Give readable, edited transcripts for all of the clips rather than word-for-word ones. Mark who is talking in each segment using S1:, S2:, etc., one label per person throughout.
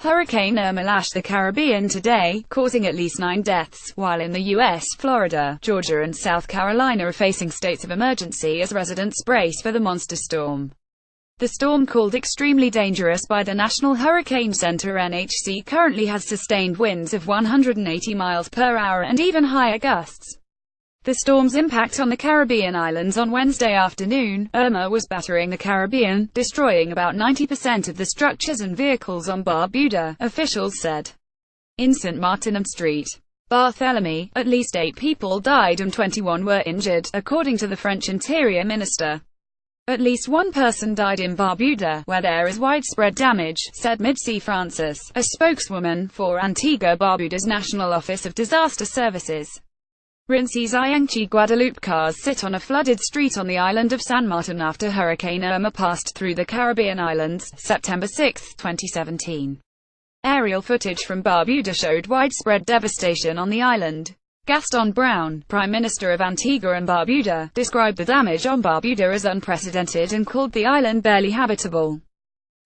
S1: Hurricane Irma lashed the Caribbean today, causing at least 9 deaths, while in the U.S., Florida, Georgia and South Carolina are facing states of emergency as residents brace for the monster storm. The storm, called extremely dangerous by the National Hurricane Center (NHC), currently has sustained winds of 180 miles per hour and even higher gusts. The storm's impact on the Caribbean islands on Wednesday afternoon. Irma was battering the Caribbean, destroying about 90% of the structures and vehicles on Barbuda, officials said. In St. Martin and St. Barthélemy, at least 8 people died and 21 were injured, according to the French Interior Minister. At least 1 person died in Barbuda, where there is widespread damage, said Midsi Francis, a spokeswoman for Antigua-Barbuda's National Office of Disaster Services. Rincy's Ianchi Guadeloupe cars sit on a flooded street on the island of San Martin after Hurricane Irma passed through the Caribbean islands, September 6, 2017. Aerial footage from Barbuda showed widespread devastation on the island. Gaston Brown, Prime Minister of Antigua and Barbuda, described the damage on Barbuda as unprecedented and called the island barely habitable.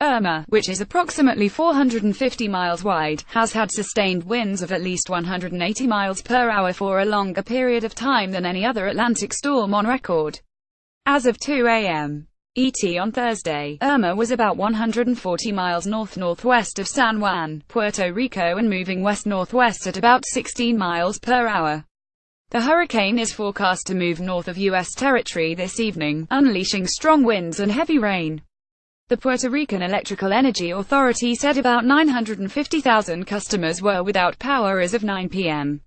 S1: Irma, which is approximately 450 miles wide, has had sustained winds of at least 180 miles per hour for a longer period of time than any other Atlantic storm on record. As of 2 a.m. ET on Thursday, Irma was about 140 miles north-northwest of San Juan, Puerto Rico and moving west-northwest at about 16 miles per hour. The hurricane is forecast to move north of U.S. territory this evening, unleashing strong winds and heavy rain. The Puerto Rican Electrical Energy Authority said about 950,000 customers were without power as of 9 p.m.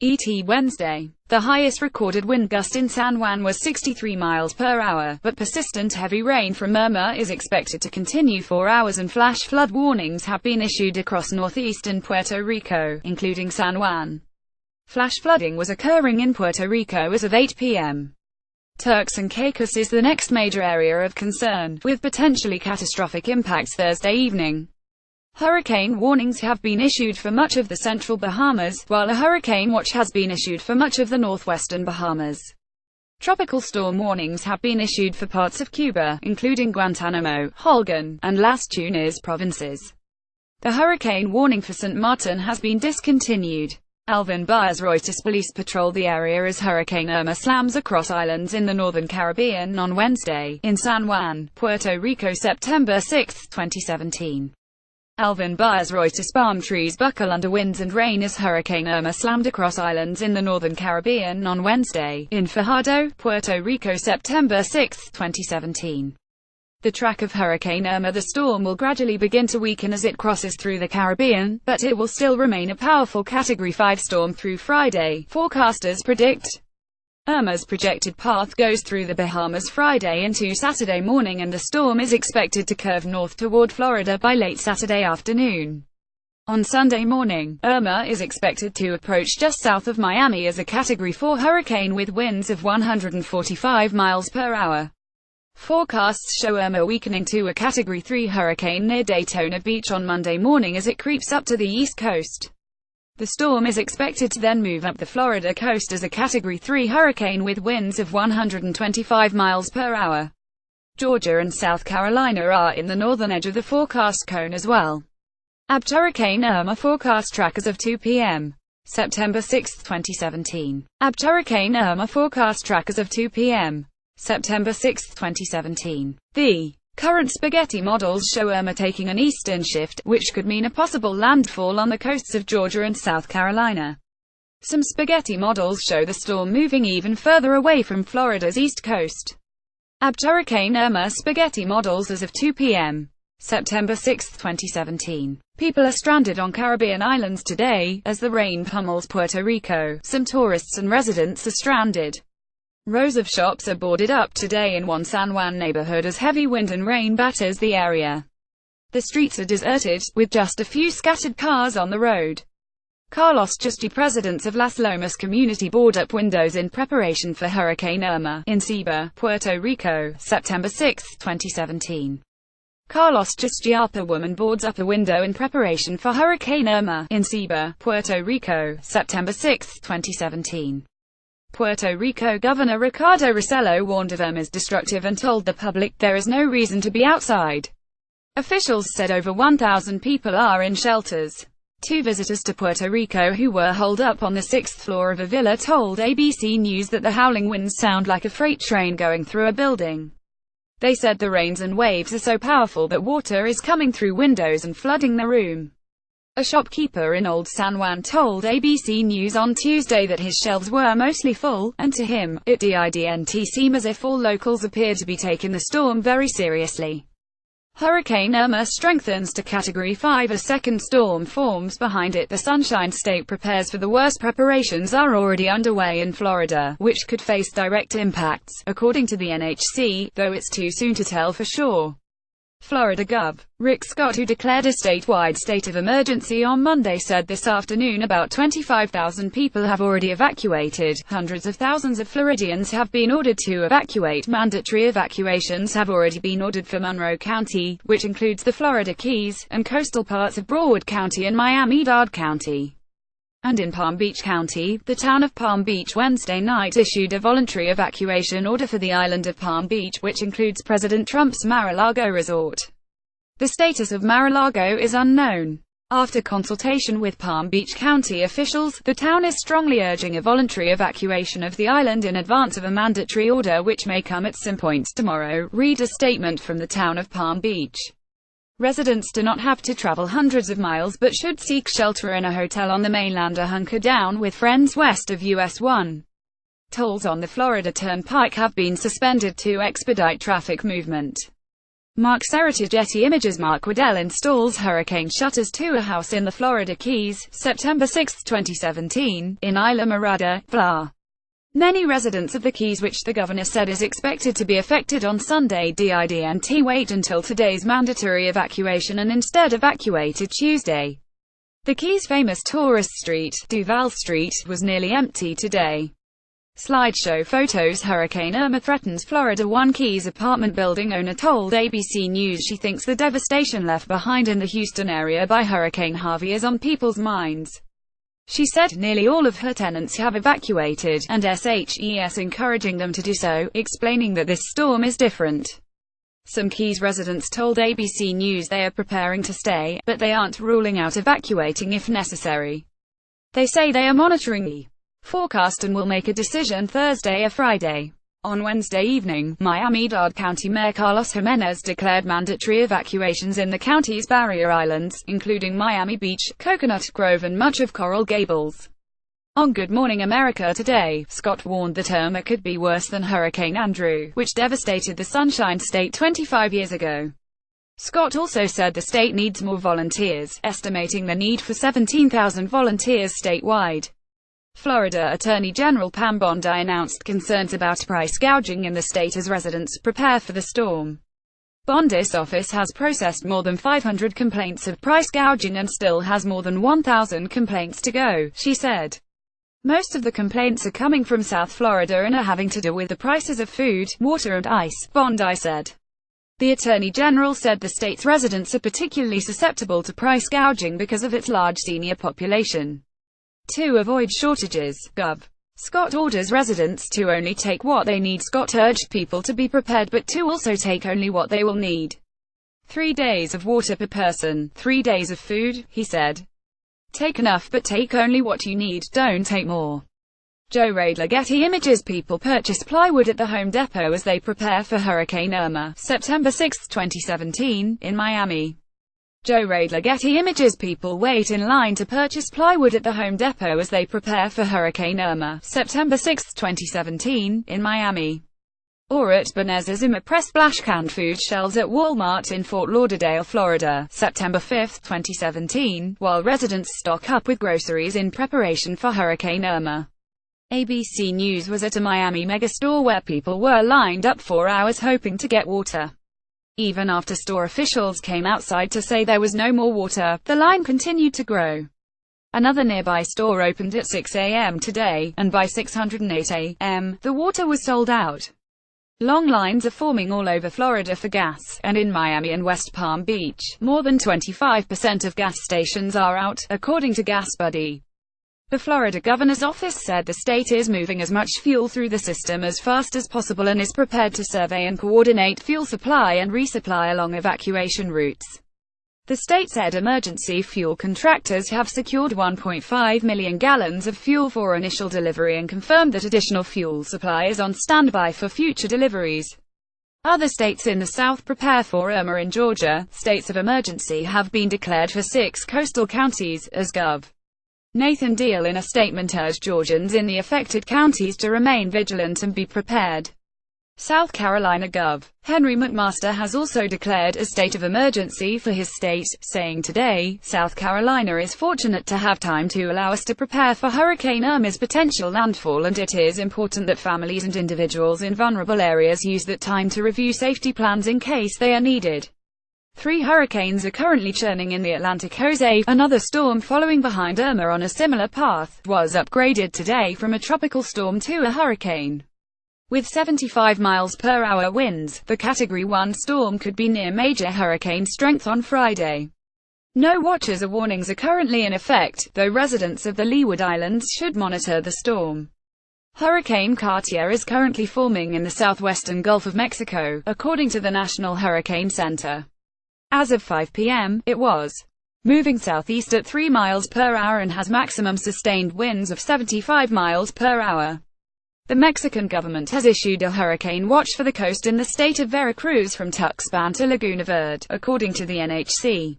S1: ET Wednesday. The highest recorded wind gust in San Juan was 63 miles per hour, but persistent heavy rain from Irma is expected to continue for hours and flash flood warnings have been issued across northeastern Puerto Rico, including San Juan. Flash flooding was occurring in Puerto Rico as of 8 p.m. Turks and Caicos is the next major area of concern, with potentially catastrophic impacts Thursday evening. Hurricane warnings have been issued for much of the central Bahamas, while a hurricane watch has been issued for much of the northwestern Bahamas. Tropical storm warnings have been issued for parts of Cuba, including Guantanamo, Holguin, and Las Tunas provinces. The hurricane warning for St. Martin has been discontinued. Alvin Baez Reuters police patrol the area as Hurricane Irma slams across islands in the northern Caribbean on Wednesday, in San Juan, Puerto Rico, September 6, 2017. Alvin Baez Reuters palm trees buckle under winds and rain as Hurricane Irma slammed across islands in the northern Caribbean on Wednesday, in Fajardo, Puerto Rico, September 6, 2017. The track of Hurricane Irma. The storm will gradually begin to weaken as it crosses through the Caribbean, but it will still remain a powerful Category 5 storm through Friday, forecasters predict. Irma's projected path goes through the Bahamas Friday into Saturday morning, and the storm is expected to curve north toward Florida by late Saturday afternoon. On Sunday morning, Irma is expected to approach just south of Miami as a Category 4 hurricane with winds of 145 miles per hour. Forecasts show Irma weakening to a Category 3 hurricane near Daytona Beach on Monday morning as it creeps up to the east coast. The storm is expected to then move up the Florida coast as a Category 3 hurricane with winds of 125 miles per hour. Georgia and South Carolina are in the northern edge of the forecast cone as well. Hurricane Irma forecast track as of 2 p.m. September 6, 2017. Hurricane Irma forecast track as of 2 p.m. September 6, 2017. The current spaghetti models show Irma taking an eastern shift, which could mean a possible landfall on the coasts of Georgia and South Carolina. Some spaghetti models show the storm moving even further away from Florida's east coast. Hurricane Irma spaghetti models as of 2 p.m. September 6, 2017. People are stranded on Caribbean islands today, as the rain pummels Puerto Rico. Some tourists and residents are stranded. Rows of shops are boarded up today in one San Juan neighborhood as heavy wind and rain batters the area. The streets are deserted, with just a few scattered cars on the road. Carlos Justi, president of Las Lomas community, board up windows in preparation for Hurricane Irma, in Ceiba, Puerto Rico, September 6, 2017. Carlos Justi, a woman boards up a window in preparation for Hurricane Irma, in Ceiba, Puerto Rico, September 6, 2017. Puerto Rico Governor Ricardo Rossello warned of Irma's destructive and told the public there is no reason to be outside. Officials said over 1,000 people are in shelters. Two visitors to Puerto Rico who were holed up on the 6th floor of a villa told ABC News that the howling winds sound like a freight train going through a building. They said the rains and waves are so powerful that water is coming through windows and flooding the room. A shopkeeper in Old San Juan told ABC News on Tuesday that his shelves were mostly full, and to him, it didn't seem as if all locals appeared to be taking the storm very seriously. Hurricane Irma strengthens to Category 5. A second storm forms behind it. The Sunshine State prepares for the worst. Preparations are already underway in Florida, which could face direct impacts, according to the NHC, though it's too soon to tell for sure. Florida Gov. Scott, who declared a statewide state of emergency on Monday, said this afternoon about 25,000 people have already evacuated. Hundreds of thousands of Floridians have been ordered to evacuate. Mandatory evacuations have already been ordered for Monroe County, which includes the Florida Keys, and coastal parts of Broward County and Miami-Dade County. And in Palm Beach County, the town of Palm Beach Wednesday night issued a voluntary evacuation order for the island of Palm Beach, which includes President Trump's Mar-a-Lago resort. The status of Mar-a-Lago is unknown. After consultation with Palm Beach County officials, the town is strongly urging a voluntary evacuation of the island in advance of a mandatory order which may come at some point tomorrow, read a statement from the town of Palm Beach. Residents do not have to travel hundreds of miles but should seek shelter in a hotel on the mainland or hunker down with friends west of US 1. Tolls on the Florida Turnpike have been suspended to expedite traffic movement. Mark Serratage, Getty Images. Mark Waddell installs hurricane shutters to a house in the Florida Keys, September 6, 2017, in Isla Mirada, Fla. Many residents of the Keys, which the governor said is expected to be affected on Sunday, didn't wait until today's mandatory evacuation and instead evacuated Tuesday. The Keys' famous tourist street, Duval Street, was nearly empty today. Slideshow photos. Hurricane Irma threatens Florida. One Keys apartment building owner told ABC News she thinks the devastation left behind in the Houston area by Hurricane Harvey is on people's minds. She said nearly all of her tenants have evacuated, and SHES encouraging them to do so, explaining that this storm is different. Some Keys residents told ABC News they are preparing to stay, but they aren't ruling out evacuating if necessary. They say they are monitoring the forecast and will make a decision Thursday or Friday. On Wednesday evening, Miami-Dade County Mayor Carlos Jimenez declared mandatory evacuations in the county's barrier islands, including Miami Beach, Coconut Grove and much of Coral Gables. On Good Morning America today, Scott warned that Irma could be worse than Hurricane Andrew, which devastated the Sunshine State 25 years ago. Scott also said the state needs more volunteers, estimating the need for 17,000 volunteers statewide. Florida Attorney General Pam Bondi announced concerns about price gouging in the state as residents prepare for the storm. Bondi's office has processed more than 500 complaints of price gouging and still has more than 1,000 complaints to go, she said. Most of the complaints are coming from South Florida and are having to do with the prices of food, water and ice, Bondi said. The Attorney General said the state's residents are particularly susceptible to price gouging because of its large senior population. To avoid shortages, Gov. Scott orders residents to only take what they need. Scott urged people to be prepared but to also take only what they will need. 3 days of water per person, 3 days of food, he said. Take enough but take only what you need, don't take more. Joe Radler, Getty Images. People purchase plywood at the Home Depot as they prepare for Hurricane Irma, September 6, 2017, in Miami. Joe Radler, Getty Images. People wait in line to purchase plywood at the Home Depot as they prepare for Hurricane Irma, September 6, 2017, in Miami. Or at Bonez's Zimmer Press splash canned food shelves at Walmart in Fort Lauderdale, Florida, September 5, 2017, while residents stock up with groceries in preparation for Hurricane Irma. ABC News was at a Miami megastore where people were lined up for hours hoping to get water. Even after store officials came outside to say there was no more water, the line continued to grow. Another nearby store opened at 6 a.m. today, and by 6:08 a.m., the water was sold out. Long lines are forming all over Florida for gas, and in Miami and West Palm Beach, more than 25% of gas stations are out, according to Gas Buddy. The Florida governor's office said the state is moving as much fuel through the system as fast as possible and is prepared to survey and coordinate fuel supply and resupply along evacuation routes. The state said emergency fuel contractors have secured 1.5 million gallons of fuel for initial delivery and confirmed that additional fuel supply is on standby for future deliveries. Other states in the South prepare for Irma. In Georgia, states of emergency have been declared for 6 coastal counties, as Gov. Nathan Deal in a statement urged Georgians in the affected counties to remain vigilant and be prepared. South Carolina Gov. Henry McMaster has also declared a state of emergency for his state, saying today, "South Carolina is fortunate to have time to allow us to prepare for Hurricane Irma's potential landfall, and it is important that families and individuals in vulnerable areas use that time to review safety plans in case they are needed." 3 hurricanes are currently churning in the Atlantic. Jose, another storm following behind Irma on a similar path, was upgraded today from a tropical storm to a hurricane. With 75 miles per hour winds, the Category 1 storm could be near major hurricane strength on Friday. No watches or warnings are currently in effect, though residents of the Leeward Islands should monitor the storm. Hurricane Cartier is currently forming in the southwestern Gulf of Mexico, according to the National Hurricane Center. As of 5 p.m., it was moving southeast at 3 miles per hour and has maximum sustained winds of 75 miles per hour. The Mexican government has issued a hurricane watch for the coast in the state of Veracruz from Tuxpan to Laguna Verde, according to the NHC.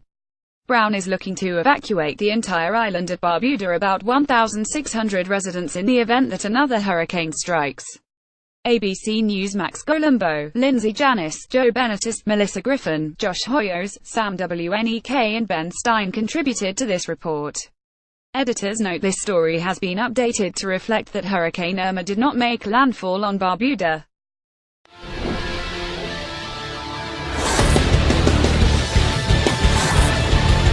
S1: Brown is looking to evacuate the entire island of Barbuda, about 1,600 residents, in the event that another hurricane strikes. ABC News' Max Colombo, Lindsay Janis, Joe Benetis, Melissa Griffin, Josh Hoyos, Sam Wnek and Ben Stein contributed to this report. Editors note this story has been updated to reflect that Hurricane Irma did not make landfall on Barbuda.